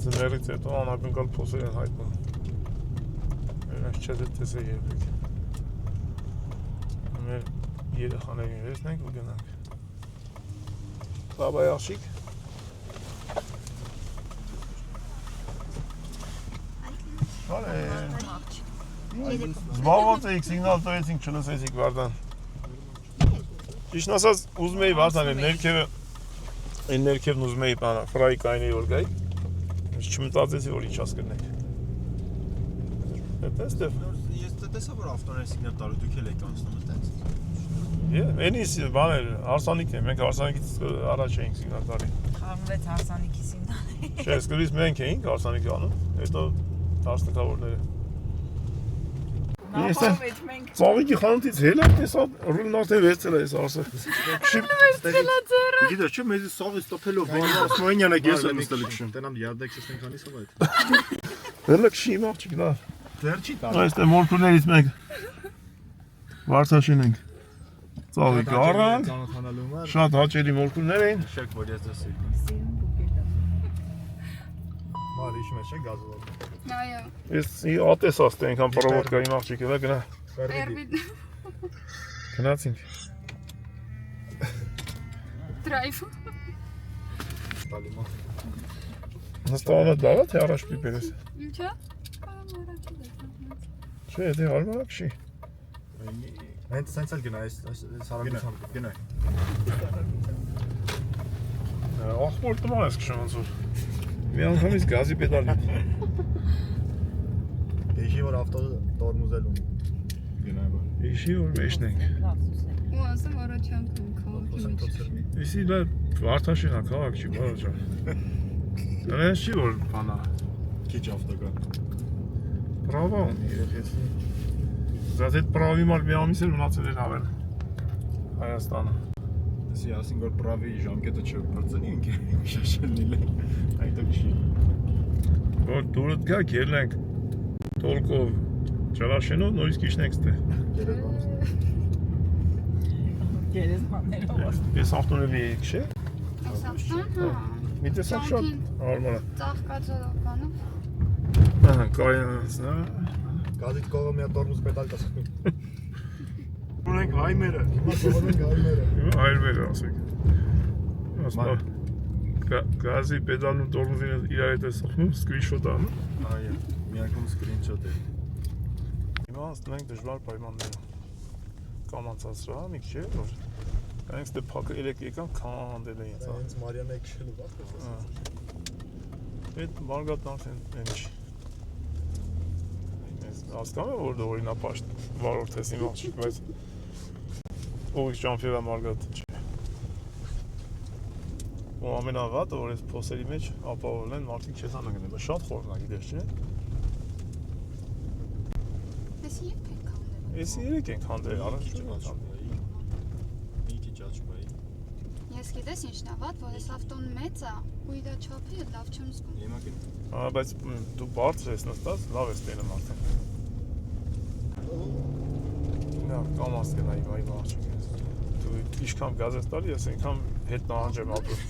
Ձմեռից հետո անակնկալ փոսեր են հայտնում։ Այս չեզը տեսեք երբեք։ Մեր երեխաներին վերցնենք ու գնանք։ Բաբայ աղջիկ։ Բարե։ Զբաղված էիք, սիգնալ տվեցինք, չլսեցիք Վարդան։ Ճիշտն ասած, ուզում էի Վարդան, այն ներքևն ուզում էի ֆրայի կայնեի որ գայի, չմտածեցի, որ ինչ ասկրնենք։ Այստեղ։ Ես տեսա, որ ավտոներ սիգնալ տալու դուք էլ եք անցնում այդպես։ Էնիս բան էր, հարսանիքն է, մենք հարսանիքից առաջ էինք սիգնալ տալի։ Խաղնվեց հարսանիքի սիգնալը։ Չէ, սկզբից մենք էինք հարսանիքի անում, հետո տասնկավորները։ Ծաղիկի խանութից հելակ տեսա, ռուլն արդեն վերցել է ես արսը։ Գիտես չէ, մեզ սաղից տոփելով բանա Սմոյանյանը ես եմ նստել քշում։ Տենամ յարդեք չստեն քանիս ով այդ։ Հելակ շիմ աղջիկ լավ։ Դեռ չի տա։ Այստեղ մորքուներից մենք վարդաշին ենք։ Ծաղիկը առանք, շատ հաճելի մորքուներ էին։ Շեք, որ ես դեսի։ Մարիշ մեջ է գազով։ Այո։ Ես ատես աստ ենքան պարավոտկա իմ աղջիկ էլա գնա։ Գնացինք։ Դրայվ։ Նստավանը դավա թե առաջ պիպեր ես։ Ինչա։ Չէ, դե հարմարակ չի։ Հենց սենց էլ գնա, այս հարաբերությամբ գնա։ Աղբոր տման ես քշում ոնց որ։ Մի անգամից գազի պեդալին։ Եշի որ ավտո տորմուզելում գնայ։ Եշի որ մեջն ենք։ Ու ասեմ առաջանքում քաղաքի մեջ։ Իսի դա Վարդաշին է քաղաք չի, բարո ջան։ Դրանց չի որ բանա։ Քիչ ավտո կա։ Պրավա ունի երեխեցի։ Զաց այդ պրավի մար մի ամիս էլ մնացել էր ավել Հայաստանը։ Ասի ասին որ պրավի ժամկետը չբրծնի ինք շաշելնիլ է։ Այդտեղ չի։ Որ դուրդ գա գերնենք տոլկով ճարաշենով նորից կիշնենք ստե։ Գերեզմաններով։ Ես ավտոների էի քշե։ Այս ավտոն, հա։ Մի տեսակ շատ հարմար է։ Ծաղկածով բանով։ Ահա, կայանցնա։ Գազից կողը մի հատ տորմուզ պետալ կասկում։ Ունենք հայմերը։ Հիմա ունենք հայմերը։ Հայմերը ասեք։ Ասա գազի պեդալն ու տորմուզին իրար հետ է սխնում, սկրինշոտ անում։ Այո, մի անգամ սկրինշոտ է։ Հիմա աստնենք դժվար պայմաններում։ Կամանցածրա, մի քիչ է, որ այնք ստե փակը ելեք եկան քանդել են ինձ։ Հենց Մարիանայի քշելու բախտ է։ Այդ Մարգարիտն արդեն ինչ։ Հասկանում եմ որ դու օրինապաշտ վարորդ ես իմ աղջիկ, բայց ով ճամփիոնա Մարգարիտը չէ։ Ու ամենավատը որ այս փոսերի մեջ ապահովել են մարդիկ չես անագնել, բայց շատ խորն է գիտես չէ։ Էսի երեք ենք հանդել, առաջ Մի քիչ աչքայի։ Ես գիտես ինչն է վատ, որ այս ավտոն մեծ է, ու իր չափի լավ չեմ զգում։ Հիմա գնա։ Հա, բայց դու բարձր ես նստած, լավ ես տենում արդեն։ Նա կամաց գնա իմ աղջիկ ես։ Դու ինչքան գազ ես տալի, ես այնքան հետ նահանջ եմ ապրում։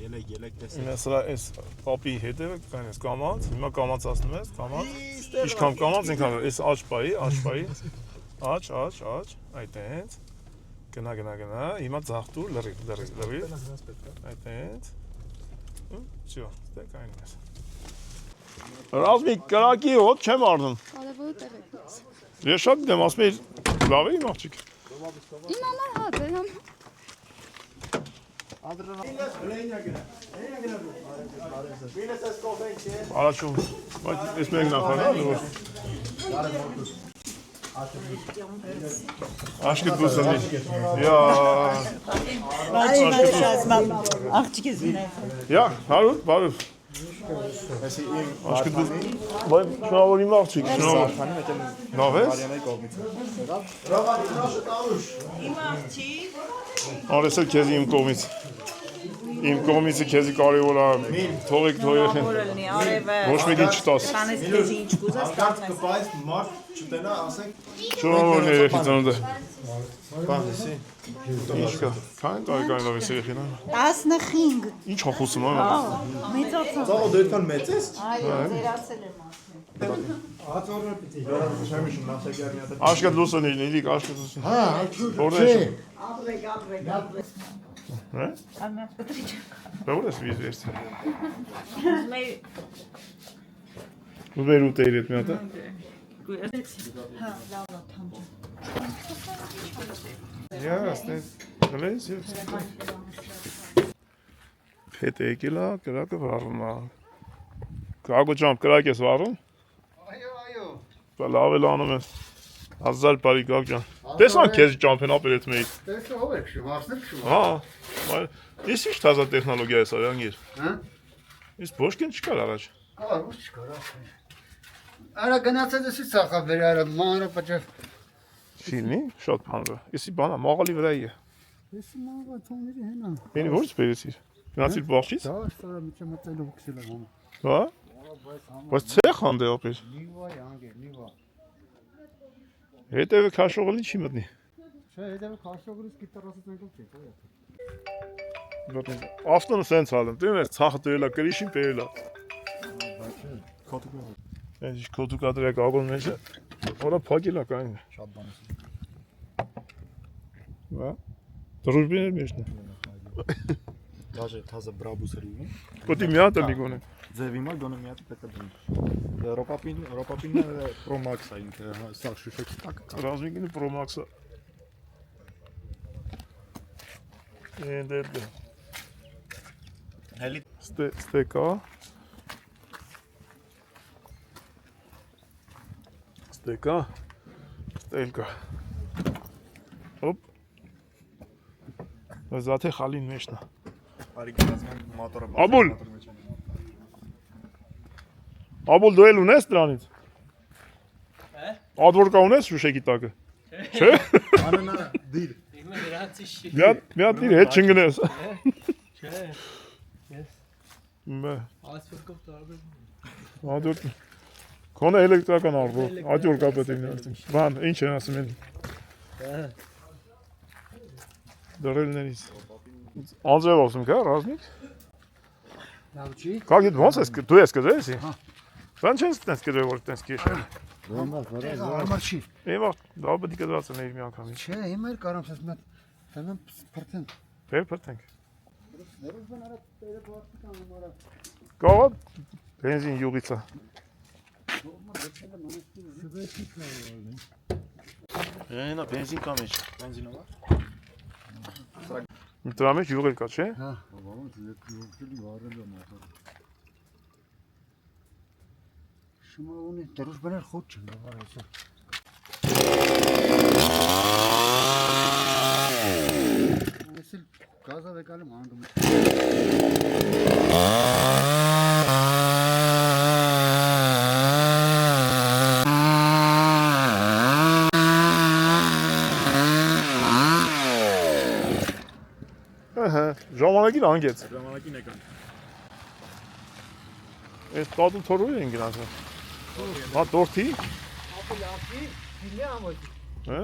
Ելեք տեսեք։ Ինձ սրա այս պապի հետևը կան ես կամաց, հիմա կամացացնում ես, կամաց։ Ինչքան կամաց, այնքան այս աջ պայի, աջ, այդտենց։ Գնա, հիմա ձախտուր, լրի։ Այդտենց։ Всё, դե կային ես։ Ռազմիկ կրակի հոտ չեմ առնում։ Կարևորը տեղ է։ Ես շատ դեմ ասում եմ լավ է իմ աղջիկ։ Իմ համար հա, ձեր համար։ Առաջում, բայց ես մենք նախանալ որ Aşkı duzeli. Ya. Ay maşallah. Աղջիկս ունի։ Ya, հարուր, բարև։ Aşkı duz. Բայց շնորհավոր իմ աղջիկ, շնորհավոր։ Լավ ես։ Իմ աղջիկ։ Արեսել քեզ իմ կողմից։ Իմ կողմից քեզի կարևոր է թողեք թող երեխեն Որը լինի, արևը։ ոչ մի ինչ տաս Կանես քեզ ինչ կուզես կանես։ Կպայս մարդ չտենա, ասենք շնորհավոր երեխի ծնունդը բան էսի։ ինչ կա քան տարեկանով ես երեխին 15։ ինչ խոսում եմ Մեծացա։ Ծաղո դու այդքան մեծ ես։ Այո, ծերացել եմ ասել։ Աթորը պիտի։ Շամիշ նասակյար մի հատ։ աշկատ լուսոնի նիլիկ աշկատ լուսոնի Հա, որտե՞ղ է Աբրեկ։ հա Ամեն պետք է։ Բավարար է վիզվես Մեր ուզեր ուտեիր այդ մի հատ հա, լավ է, թանջը։ Yes, that's Փետ եկելա, կրակը վառում է։ Գագո ջան, կրակ ես վառում։ Այո։ Բա լավ էլ անում ես։ Ազալ բարի գագ ջան։ Տեսան քեզ ճամփեն ապերեց մեկ։ Տեսա ով է քշում, հարցներ քշում։ Հա։ Ես ինչ թազա տեխնոլոգիա է սա, անգիր։ Հա։ Ես ոչքին չկար առաջ։ Կար, ոչ չկար։ Արա գնացած էսի ցախաբերի արա մանրը պատճառ։ Ֆիլմի շատ բան է։ Եսի բանա մաղալի վրա է։ Էսի մանրը թոների հենա։ Բենի ո՞րից բերեցիր։ Գնացիր բախչից։ Դա ստարա միջը մտելով քսել եմ։ Հա։ Բայց ցեխ հանդե ապեր։ Նիվա անգեր, նիվա։ Հետևը քաշողը չի մտնի։ Չէ, հետո քաշողից գիտարասից եկել չէ։ Բոթեն ավտոնը սենց հալում։ Դու ես ցախը դրելա, կրիշին բերելա։ Այս կոդու կադրը գագոն մեջը։ Որա փակելա կային։ Շատ բան է։ Հա։ Դրուժբիներ մեջն է։ Դաժե թազը բրաբուսերի ունի։ Պոտի մի հատ լի գոնե։ Ձևի մալ գոնե մի հատ պետք է դնի։ Ռոպապինը Pro Max է ինքը, սա շուշեքի տակ։ Ռազմիկինը Pro Max-ը։ Էնդեր։ Հելի Ստեկա։ Ստեկա։ Ստելկա։ Հոպ։ Զաթե խալին մեջն է։ բարի գնացման մոտորը։ Աբուլ։ Աբուլ դու էլ ունես դրանից։ Հա։ Ադվորկա ունես շուշեկի տակը։ Չէ։ Անանա դիր։ Մի հատ դիր հետ չընկնես։ Չէ։ Ես Բա։ ասֆալտով տարբեր։ Ադոր Քոնը էլեկտրական արվո, ադյորկա պետք է նստի։ Բան, ինչ են ասում են։ Հա։ Դրելներից։ Անձև ասում կա, ռազմիկ։ Լավ չի։ Как это ոնց ես դու ես կդես։ Հա։ Բան չես տես կդե որ տես քիշել։ Արմար չի։ Էվա, դա պետք է դրած լինի մի անգամից։ Չէ, հիմա էլ կարամ ասես մատ տանեմ փրտեն։ Բեր փրտենք։ Ներուժ բանարա տերը բացի կամ արա։ Կողը բենզին յուղիցա։ Այնա բենզին կա մեջ։ Բենզինովա։ Դրա մեջ յուղ էլ կա, չէ։ Հա, ո՞ւմ յուղի վարել եմ ահա։ Շուმა ունի դրուժ բաներ խոտ չեն վարել այսօր։ Այսել գազով եկալ եմ հանգում։ Ահա, ժամանակին անգեց։ Ժամանակին եկան։ Այս տատու թորու են գնացել։ Հա տորթի։ Ապելյացի, դիլի ամոյ։ Հա։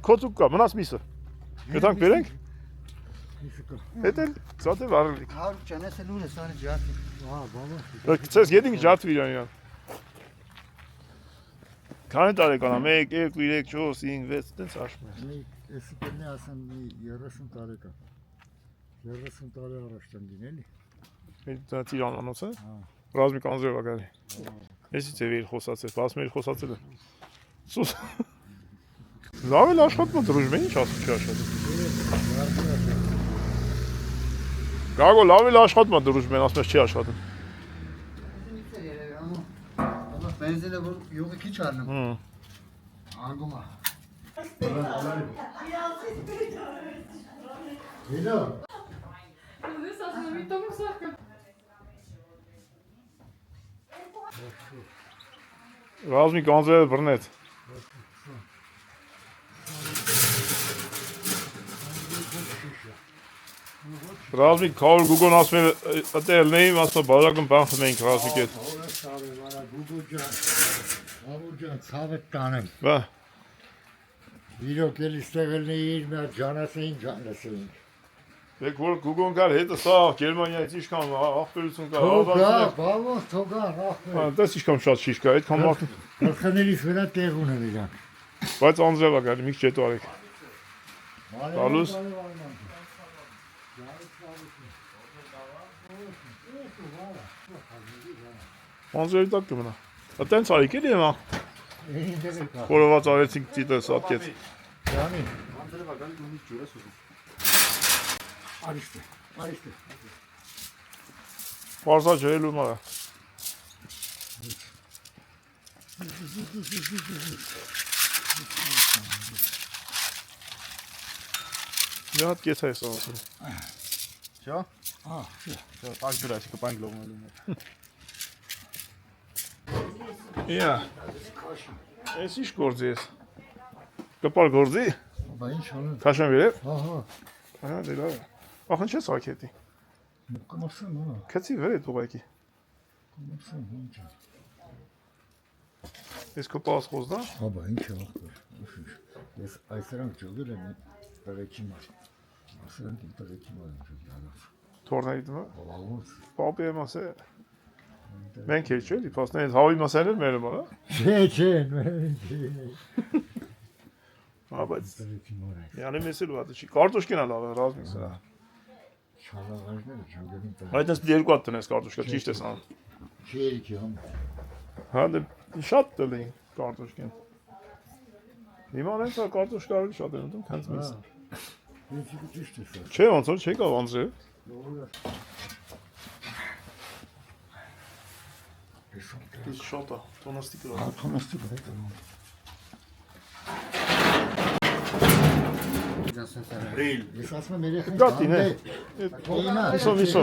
Կոծուկ կա, մնաց միսը։ Գտանք բերենք։ Հետ էլ ծատե վարելիք։ Հար ճանես էլ ուր է սանի ջարդի։ Հա, բաբա։ Գցես յետինք ջարդվի իրան։ Քանի տարեկան է։ 1, 2, 3, 4, 5, 6, տենց աշխում է։ Էսի կնի ասեմ 30 տարեկան։ 30 տարի առաջ տնդին էլի։ Դա Տիրանանոց է։ Հա։ Ռազմիկ անձրևա գալի։ Էսի ծևի խոսացել, բասմերի խոսացել է։ Սուս։ Լավ էլ աշխատում դրուժ մեն ինչ ասում չի աշխատում։ Գագո լավ էլ աշխատում դրուժ մեն ասում չի աշխատում։ Բենզինը որ յուղի քիչ առնում։ Հմ։ Անգումա։ Հելո։ Ռազմիկ անձրևը բռնեց։ Ռազմիկ քար գուգոն ասում է ըտելնեի, ասում բաժակում բան խմենք ռազմիկ հետ։ Գուգոջան, ցավը տանեմ։ Բա, Իրոք էլ իստեղելն իր մեր ջանասեին ջանասեին։ եք որ գուգոն կար հետը սա Գերմանիայից իշքան աղբերություն կար։ Թողա, բավոս թողա, ախպեր։ Դες իշքան շատ շիշ կա, այդքան մարդ։ Գլխներից վրա տեղ ունեն իրանք։ Բայց անձրև է գալի, մի քիչ հետո արեք։ Տալուս։ Անձրևի տակ կմնա։ Այդտենց արիք էլի եմա։ Խորոված արեցինք ծիտը սատկեց։ Ջանի։ Անձրևա գալի դու մի ջուր ես ուզում։ Արիշտե։ Պարզա ջրելու մարը։ Մի հատ կեց այս ասում։ Շա։ Պակ ջուր այսի կպանք լողնելու։ Իա։ Ես ինչ գործի ես։ Կպար գործի։ Բա ինչ անեմ։ Քաշեմ վերև։ Ահա։ Ահա դե լավ։ Ախն չես ակետի։ Կմասեմ, հա։ Քեցի վեր է ուղակի։ Կմասեմ, ինչ։ Ես կպաս խոսնա։ Հա, բա ինչ է ախպեր։ Ես այսրանք ջուր եմ տղեկի մար։ Այսրանք իմ տղեկի մար եմ ջուր։ Թորների դու։ Բավոս։ Պապի եմ ասե։ Մենք էլ չէ, դիփասներ հավի մասերն մեր մա։ Չէ, Հա, բայց տղեկի մար է։ յանի մեսել ու հատի չի։ Կարտոշկին է լավ է, ռազմիկ սրա։ Չալաղարները ջուր եմ տղեկի։ Այդ ես երկու հատ տնես կարտոշկա, ճիշտ ես անում։ Չերիքի համ։ Հա, դե շատ տլին կարտոշկին։ Հիմա նենց կարտոշկա ավելի շատ են ուտում, քան մեզ։ Ինչ ճիշտ է սա։ Չէ, ոնց որ չի կարող անձրև։ Դες շատ է, տոնաստիկ է։ Թոնաստիկ է։ Ռիլ։ Ես ասում եմ երեխան։ Գատին է։ Ինա։ Իսո։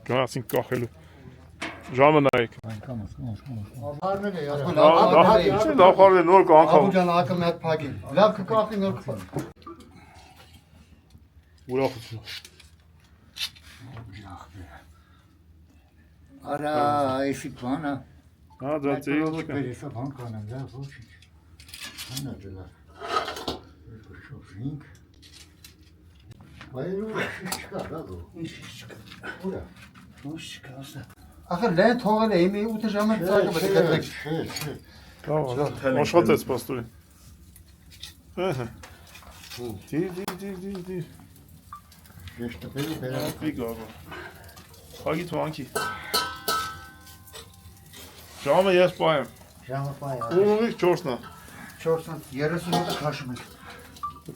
Գնացինք կախելու։ Ժամը նայեք։ Աբարներ է յարա։ Չէ, նախարարը նոր կանքավ։ Աբուջան ակը մի հատ փագի։ Լավ կկախի նոր կփագի։ Ուրախություն։ Արա, այսի բանա։ Հա, դա ծեի չկա։ Բերեսա բան կանեմ, դա ոչինչ։ Հանա դելա։ Շոշինք։ Բայրու չկա, դու։ Ինչ չկա։ Ուրա։ Ոչ չկա, ասա։ Ախր լեն թողել է, իմի 8 ժամը ծակը պետք է դրեք։ Չէ։ Լավ, աշխատեց պաստորին։ Ահա։ Դի։ Ես տպելու բերա։ Պիգա։ Խագի թվանքի։ Ժամը ես պայեմ։ Ժամը պայ։ Ուղիղ 4-նա։ 430 մոտը քաշում ենք։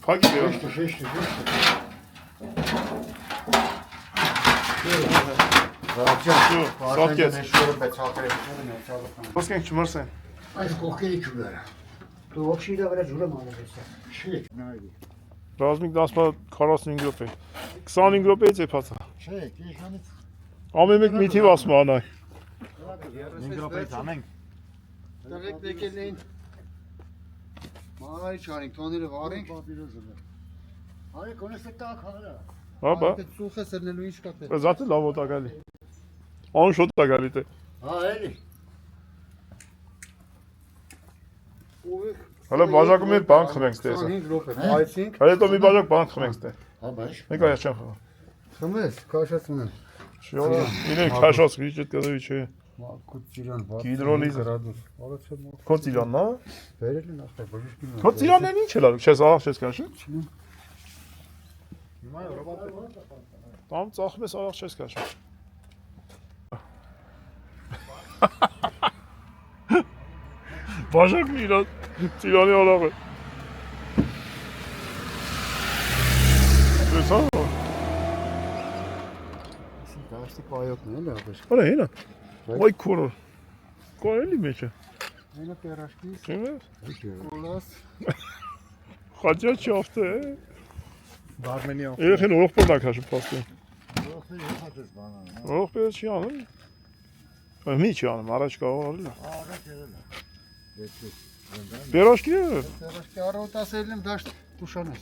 Փագի բերա։ Շեշտ։ Սատկեց։ Շորը բեցակրել։ Ոսկենք չմրսեն։ Այս կողքերի ջուրերը։ Դու ոչի դա վրա ջուրը մանել ես։ Չի, նայի։ Ռազմիկ 10 45 րոպե։ 25 րոպեից է փածա։ Չէ, քեշանից Ամեն մեկ մի թիվ ասում անայ։ 5 րոպեից անենք։ Դրեք եկել էին։ Մարի չարինք, տոները վարենք։ Արի կոնեսը տակ հարա։ Հա, բա։ Սուխը սրնելու ինչ կա թե։ Զատը լավ օտա գալի։ Անշոտ է գալի թե։ Հա, էլի։ Հələ բաժակում էլ բան խմենք ստե։ 5 րոպե այցինք։ Հələ դու մի բաժակ բան խմենք ստե։ Հա, բայց։ Մեկ այ չեմ խմում։ Խմես, քաշացնեմ։ Շիորա, ինը քաշած քիչ այդ կդավի չէ։ Կուտիրան, Գիդրոլիզ գրադուս։ Արա չեմ։ Կոծիլանն է։ Բերել են ասա, բժշկին։ Կոծիլանն էլ ինչ է լավ, չես աղ չես քաշում։ Հիմա ռոբոտը։ Տամ ծախում ես աղ չես քաշում։ Բաժակն իրա ծիլանի ալաղը։ Դեսա։ Դաշտի պայոկն է, լավ է։ Արա հենա։ Ոյ քորո։ Կորելի մեջ է։ Մենա պերաշկիս։ Չէ՞։ Կոլաս։ Խաչա չաֆտե։ Բարմենի օֆ։ Երեխեն ուրախ պորնակ հաշում պաստը։ Ուրախը եղած բանան։ Ուրախ պերը չի անում։ Մի չի անում, առաջ կարող արել է։ Ահա չէ։ Դե Պերոշկի է։ Պերոշկի առավոտ ասել եմ դաշտ տուշանես։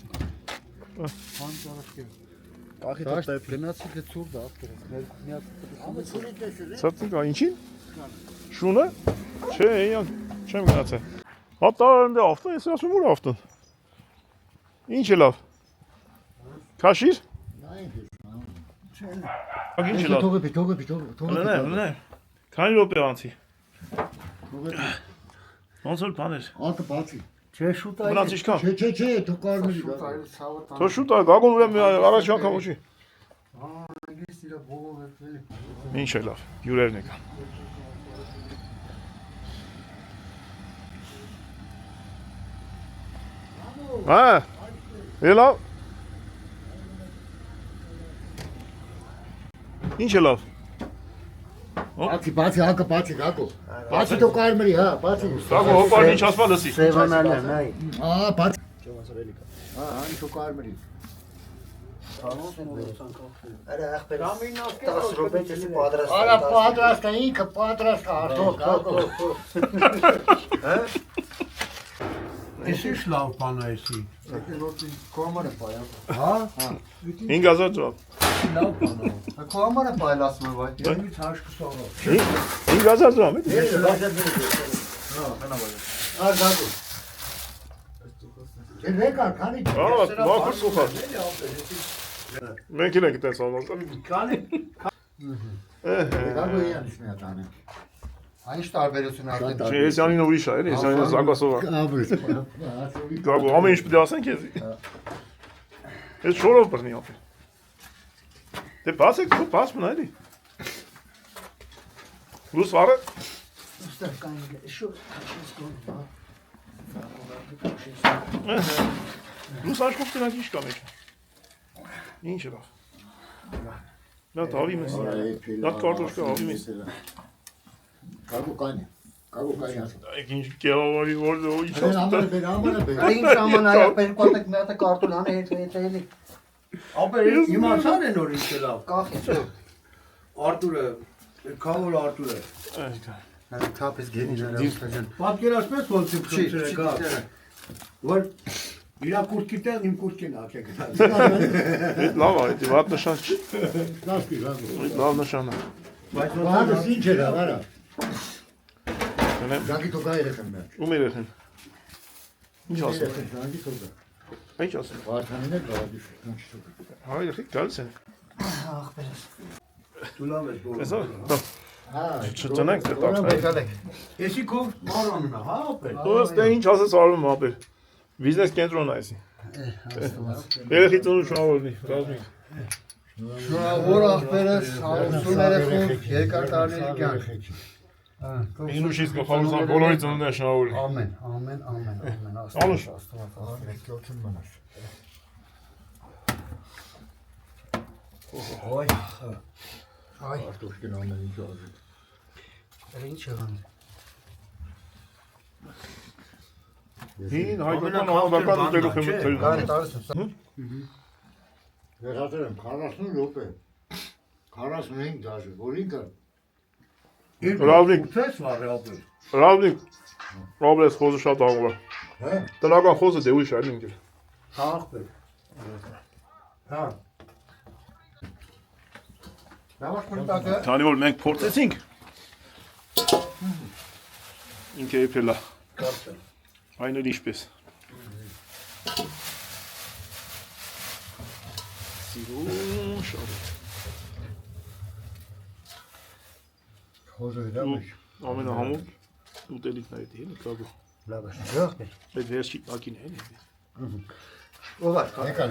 Հան պերոշկի։ Ախի Դաշտ տեպ։ գնացի դե ծուր դա ապրես։ Միած Ցածիկ ինչի՞։ Շունը։ Չէ, իան չեմ գնացել։ Հատա ընդ ավտո, ես ասում որ ավտոն։ Ինչ է լավ։ Քաշիր։ Ինչ է լավ։ թողը։ Լնե։ Քանի րոպե անցի։ Ոնց որ բաներ։ Ատը բացի։ Չէ շուտ այ։ Մնաց ինչքան։ Չէ, թոկարմի։ Շուտ այ ցավը տան։ Թո շուտ է, գագոն ուրեմն առաջ անգամ ուշի։ Անգլիս իրա բողով էլի։ Ինչ է լավ, յուրերն եկան։ Հա։ Լավ։ Ինչ է լավ։ Բացի հակը բացի գակո։ Բացի թոկարմի, հա, բացի։ Գագո հոպար ինչ ասવા լսի։ Սևանալն այ։ Բացի։ Հա, թոկարմի։ Արա ախպեր 10 րոպե էսի պատրաստ։ Արա պատրաստ է, ինքը պատրաստ է, արդյոք, գակո։ Հա։ Էսի շլավ բան է էսի։ Կոմարը բայ։ Հա։ 5000 դրամ։ Լավ բան է։ Կոմարը բայ ասում եմ, այ։ Ինձ հաշք սողը։ 5000 դրամ է։ Ա գակո։ Դե կա, քանի։ Մաքուր սուխա։ Մենք ենք տես անում։ Քանի։ Գակո իրանից մի հատ անեմ։ Այս տարբերությունը արդեն Չէ, Էսյանին ուրիշ է, Էսյանին զանգասով է։ Աբրես։ Գագո, ամեն ինչ պետք է ասեն քեզ։ Ես շորով բռնի ապի։ Դե բացեք, դու բաց մնա էլի։ Լուս վարը։ Ուստեղ կան շո Լուս աշխով տնակ ինչ կա մեջ։ Ինչ է լավ։ Նա տավի մեզ։ Նա կարտոշկա ավի մեզ։ Գակո կանի ասա։ Այդ ինչ կերավարի որ ինչ Ամանը բեր։ Ինչ աման այ պերկոտեք մի հատ կարտոն անե հետ էլի։ Ապեր իմացան են որ ինչ է լավ։ Կախի։ Արտուրը, քավոր Արտուրը։ Թափես գենի ջան։ Պատկերացնես ոնց է խնդրը կա։ Որ իրա կուրտքի տեղ իմ կուրտքին ակե գնաց։ Այդ լավ է, այդ վատ նշան չի։ Լասկի։ Այդ լավ նշան է։ Բայց Բանը ինչ է արա։ Գնեմ, Գակի թոկա երեխան մի հատ։ ում երեխեն։ Ինչ ասում։ Գակի թոկա։ Ինչ ասում։ Վարդանին է գալի։ Ինչ թոկա։ Հա, երեխի գալիս են։ դու լավ ես բոլոր։ Էսա։ Հա, Չտնենք դե տակ։ Էսի քո մարոնն է, հա ապեր։ Դու դե ինչ ասես արում ապեր։ Բիզնես կենտրոնն է էսի։ Երեխի ծնու շնորհավորնի, ռազմի։ Որ ախպերս, հարուսուն երեխուն, երկար տարների կյանք։ Ինուշից գլխավորության բոլորի ծնունդը շնորհավորի։ Ամեն։ Անուշ։ Ողջույն մնաս։ Ոյ։ Այ, արտոշկին ամեն ինչ ազի։ Ինչ եղան։ Հին հայկական ավանդական ուտելուք եմ մտել։ Կարի տարես եմ։ Եղածել եմ 40 րոպե։ 45 դաժե, որ ինքը Ռավնիկ, Ուտես վարի ապեր։ Ռավնիկ, Ռոբլես խոզը շատ աղով է։ հա, Տնական խոզը դե ուրիշ է ինքը։ Հա ապեր։ Հա։ լավաշ մտակը։ Քանի որ մենք փորձեցինք։ Ինքը եփել է։ Կարծեմ։ Այն էլ ինչպես։ Սիրուն շավ։ Խոզը դա մեջ։ Ամենահամուր ուտելիքն է դա, էլի կագո։ Լավ է։ Ջող։ Այդ վերջի տակին է, էլի։ Ով է։ Եկա։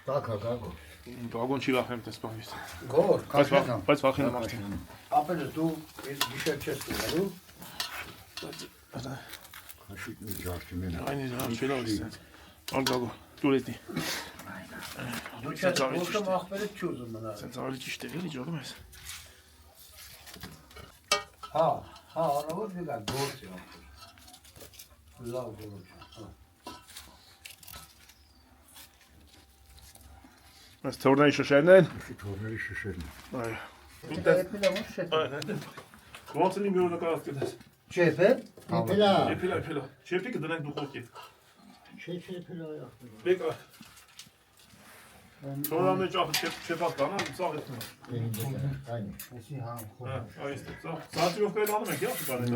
Տակա գագո։ Գագոն չի լախեմ տեսպանից։ Գոր, կաշնամ։ Բայց վախեն մարդին։ Ապեր դու ես գիշեր չես տալու։ Քաշիկ մի ջարդի մենա։ Այն է չի լավ է։ Ալգագո, դուրետնի։ Դու չես ոչմ ախպերը չուզը մնա։ Սենց ավելի ճիշտ է, էլի ջողում ես։ Հա, առավոտ մի գա գործ է ապեր։ Լավ գործ է։ Այս թորնայի շշերն են։ Թորների շշերն։ Այո։ Դա էդ մի լավ չէ։ Ոնց լինի մի օրը կարած կդես։ Չեփել։ Էփելա։ Եփելա։ Չեպիկը դրանք դուխովքի։ Չէ, էփելա ախպեր։ Բեկ Թորը մեջ չեպակ կանա, ծաղ էթնում։ Այն։ Էսի համ խոր։ Այս ծաղ։ Սատիրովկայել անում եք, յա՞ կանեն։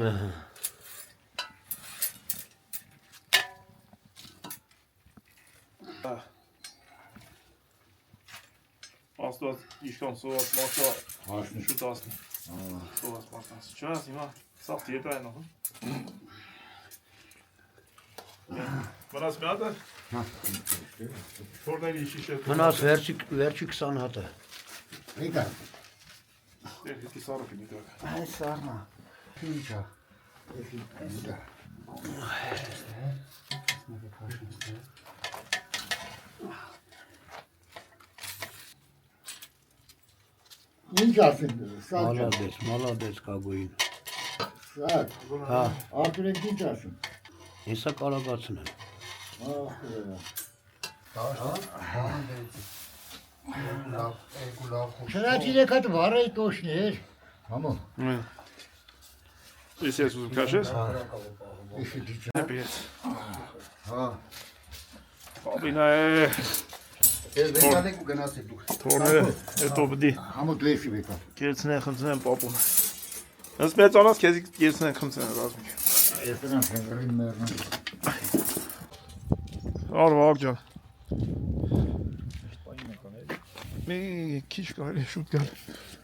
Աստված իշքան սոված մաշա շուտ ասնի։ Սոված մաշաս։ Չնաս հիմա սաղ դիետա են ախում։ Մնաս մի հատ է։ Թորների շիշը։ Մնաս վերջի 20 հատը։ Եկա։ Հետի սարը կնի դրակ։ Այս սառնա։ Ինչա։ Դա։ Ինչ ասեն, սա։ Մալադես կագույն։ Սա։ Հա, արդյունք ինչ ասեն։ Հեսա կարագացն եմ։ Շնաց 3 հատ վարայի տոշներ։ Համո։ Ես ես ուզում կաշես։ Էսի դիճա։ Նեպիեց։ Հա։ Բաբինա է։ Ես վեկալեք ու գնացեք դուք։ Թորները հետո բդի։ Համոտ լեսի վեկա։ Կերցնեն խնդրեն պապուն։ Ես մեծանաս քեզ կերցնեն խնդրեն ռազմիկ։ Ես նրան հենգրին մերնա։ Արվակ ջան։ Մի քիչ կարելի շուտ գալ։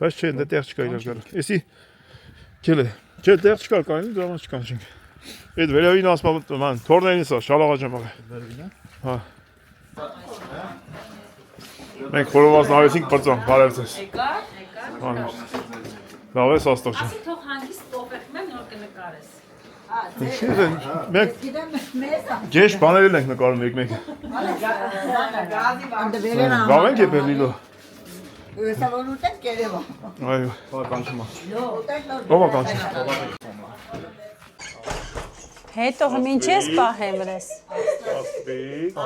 Բայց չէ, դե տեղ չկա իրար գալ։ Էսի քելը։ Չէ, տեղ չկա կարելի, դրամա չկա չենք։ Այդ վերևին ասում ման, թորներին սա, շալաղաջամ աղը։ Վերևինա։ Հա։ Մենք խորոված նավեցինք բրծան, բարև ձեզ։ Եկա։ Լավ ես աստող ջան։ Ասի թող հանգիստ տոպեք մեմ նոր կնկարես։ Մենք գեշ բաներել ենք նկարում մեկ-մեկ։ Լավ ենք եպել լիլո։ Այո, կանչում է։ Ո՞վ է կանչում։ Հետո ինչ ես պահեմ վրես։ Աստղիկ։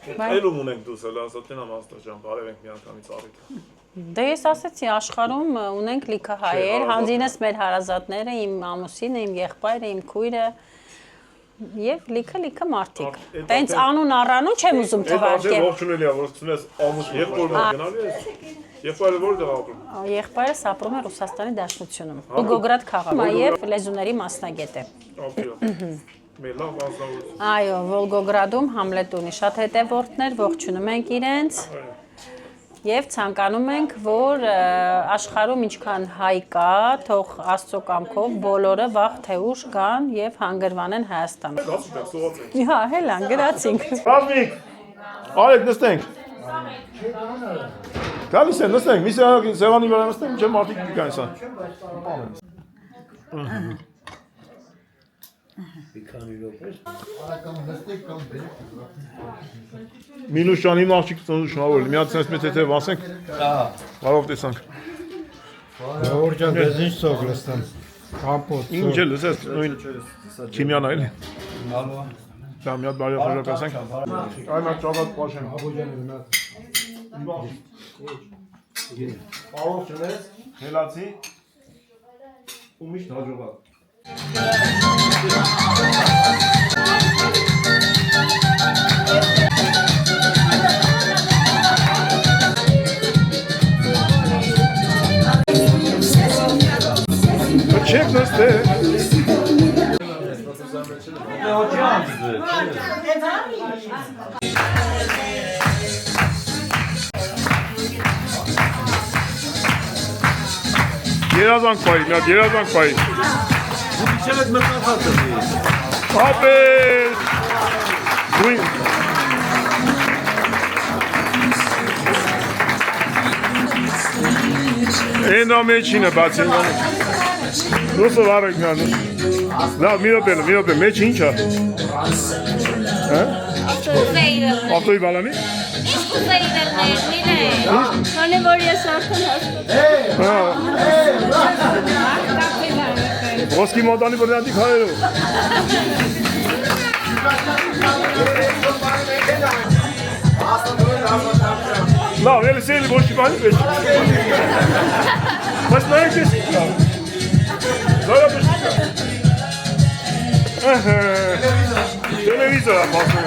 Այլում ունենք դուս հələ ասացին ամ աստղ ջան, բարև ենք միանգամից առիթ։ Դե ես ասեցի աշխարհում ունենք լիքը հայեր, հանձինս մեր հարազատները, իմ ամուսինը, իմ եղբայրը, իմ քույրը եւ լիքը մարդիկ։ Տենց անուն առանուն չեմ ուզում թվարկել։ Ողջունելի է, որ սկսում ես ամուս եղբորը գնալու ես։ Եղբայրը որտեղ ապրում։ Եղբայրս ապրում է Ռուսաստանի Դաշնությունում։ Վոլգոգրադ քաղաքում եւ լեզուների մասնագետ է։ Լավ ազնվություն։ Այո, Վոլգոգրադում Համլետ ունի շատ հետևորդներ, ողջունում ենք իրենց։ Եվ ցանկանում ենք, որ աշխարհում ինչքան հայ կա, թող Աստծո կամքով բոլորը վաղ թե ուշ գան եւ հանգրվանեն Հայաստան։ Հա, հելան, գրացինք։ Ռազմիկ, արեք նստենք։ Գալիս են, նստենք, մի սեղանի վրա նստենք, չէ մարդիկ կգան սա։ Մինուս ջան, իմ աղջիկ ծնու շնորհավորել, միած sense մեծ եթե ասենք, բարով տեսանք։ Որ ջան, դες ինչ սող լստան։ Կամպոտ։ Ինչ է լսես, նույն քիմիան այլ։ Դա մի հատ բարի խորհուրդ ասենք։ Այն մա ճակատ պաշեմ։ Բարով չնես, հելացի։ Ու միշտ հաջողակ։ Check this there. Երազանք պայի, միատ երազանք պայի։ Դու իջել եք մտնախածը։ Ապես։ Դույն։ Էնա մեջինը բացին։ Դուսը վարեք նանուս։ Լավ, մի րոպե, մեջ ինչ է։ Հա? Ավտոյի բալանի։ Քանի որ ես արդեն հասկացա։ Ոսկի մոտանի բրնատիկ հայերով։ Լավ, էլի սելի ոչի բանի պեչ։ Բայց նայեք ես։ Զորա պեչ։ Տելևիզորը փոխում։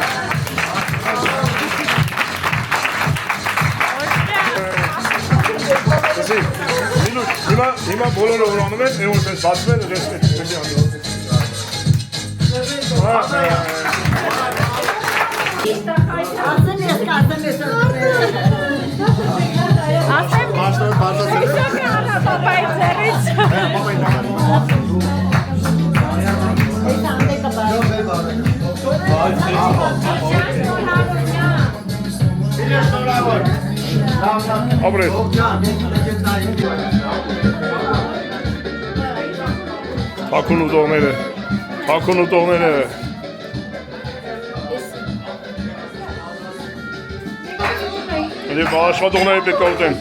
Ասի, հիմա բոլորը ուրանում են, եւ որպես բացում են, ռեսպեկտ պետք է անում։ Ապրես։ Թաքուն ուտողները։ Եվ աշխատողները պետք է ուտեն։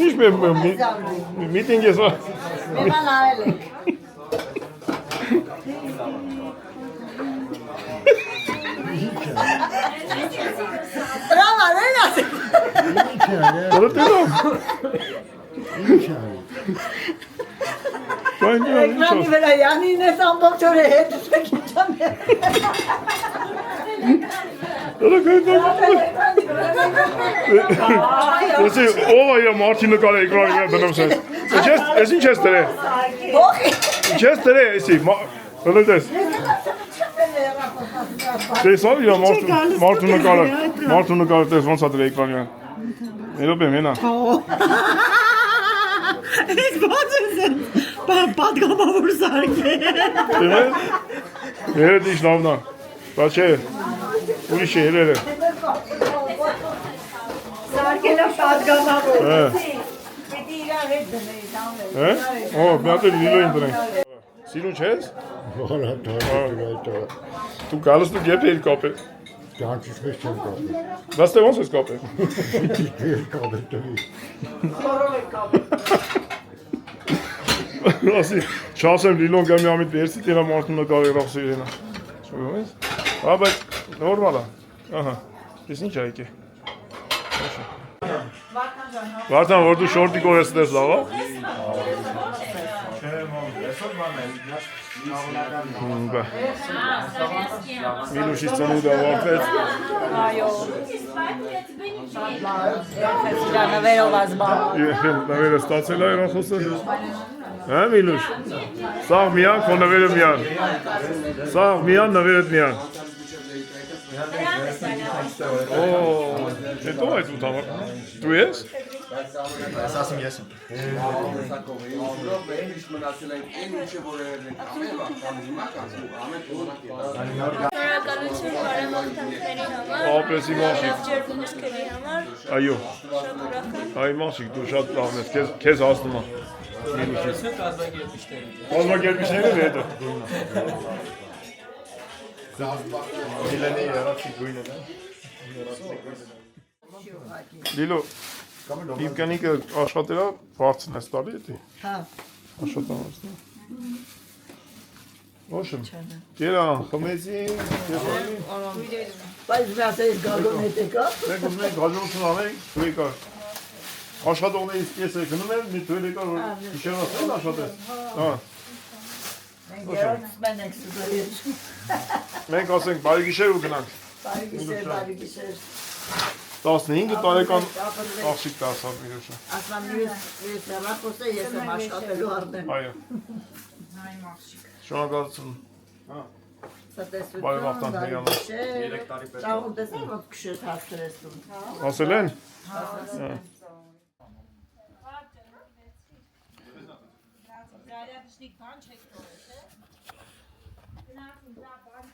Ինչ միտինգ ես։ Ekrani vela yani ne sandal çöre hep çekeceğim. Ասի, ով է իր մարդի նկարը էկրանի վրա դնում ես։ Ես ինչ ես դրե։ Ինչ ես դրե, էսի, հլոդես։ Տեսավ իր մարդու նկարը տես ոնց է դրե էկրանի վրա։ Երբ եմ ենա։ Ես ո՞նց եմ պատգամավոր սարքել։ Դեմես։ Երդ ինչ լավն է։ Բա չէ։ Ուրիշ է երերը։ Սարքելը պատգամավոր։ Պետք է իրար հետ դնել, տանել։ Օ, մի հատ լիլոին դրենք։ Սիրուն չես։ Դու գալիս դու գեփ էիր կապել։ Ճանչուց մեզ չեմ կապել։ Դաստե ոնց ես կապել։ Կապել տվի։ Ասի, չասեմ լիլոն գա մի ամիտ վերցի տենա մարդու նկարը ռախսի իրենա։ Շոյում ես։ Հա, բայց նորմալ է։ Ահա, ես ինչ այք է։ Վարդան, որ դու շորտի կորես դես լավ, հա։ Միլուշից ծնունդը ավարտվեց։ Այո։ Նվերով ազբան։ Նվերը ստացել է երախոսը։ Հա, Միլուշ։ Սաղ միան, քո նվերը միան։ Սաղ միան, նվերդ միան։ Օ, հետո այս ուտավար։ Դու ես։ Ես ասում ես եմ։ Շնորհակալություն բարեմաղթանքների համար։ Ապրեսի մաշիկ։ Ջերմ հուշքերի համար։ Այո։ Շատ ուրախ։ Այ մաշիկ, դու շատ լավն ես, քեզ հասնում է։ Կազմակերպիչները հետո։ Միլանի երացի գույնը, դա։ Լիլո, իմ կնիկը աշխատելա, բարձն ես տալի էտի։ Հա։ Աշխատանքն է։ Ոչմ։ Գերան, խմեցի, կեսալի։ Բայց վասես գալուն հետեկա։ Մենք ուզում ենք հաջողություն անենք, դու եկա։ Աշխատողներից կեսը գնում են, մի դու եկա, որ գիշերվացել աշխատես։ Հա։ Մենք ենք սուպերիչ։ Մենք ասենք, բարի գիշեր ու գնանք։ Բարի գիշեր։ 15 տարեկան աղջիկ դասավ Միլուշը։ Ասամ ես հեռախոսը ես եմ աշխատելու արդեն։ Այո։ Շնորհակալություն։ Բարի վաղտան հերանա։ 3 տարի պետք է։ Ճաղում տեսա ոնց քշեց հասցրես դու։ Ասել են։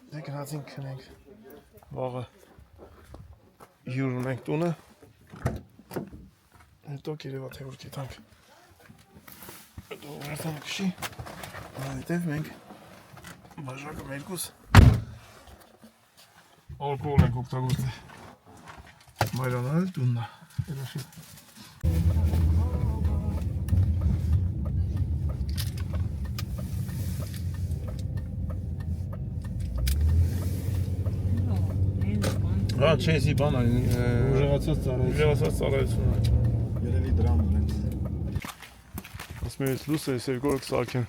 Դե գնացինք քնենք։ Վաղը հյուր ունենք տունը։ Հետո գերեվա թե որ գիտանք։ Հետո վերթանք քշի։ Այդտեղ մենք բաժակը մերկուս ալկոհոլ ենք օգտագործել։ Մայրանալ տուննա։ Երաշի։ Հա, չեսի բան այն ուժեղացած ծառայություն։ մեծ լույսը էս երկու օրը կսարքեն։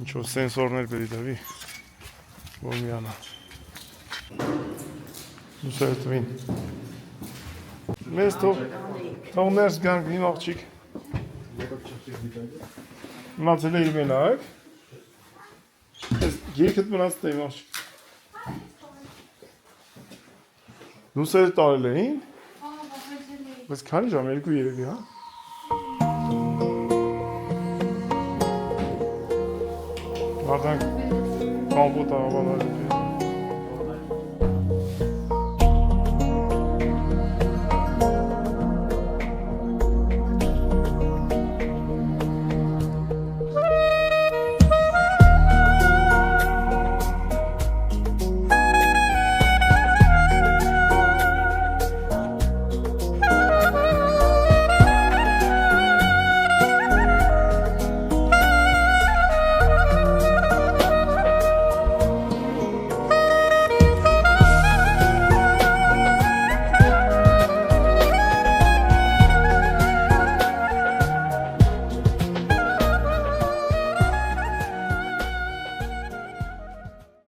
Ինչ-որ սենսորներ բերի դավի, որ միանա։ Լույսը տվին։ Մեզ թող ներս գանք իմ աղջիկ։ Մացել է իր մենակ։ Ես երկդ մնաց տա իմ աղջիկ։ Լույսերը տարել էին։ Բայց քանի ժամ, 2-3 հա։ Մարդանք կամպոտ աղավանար են։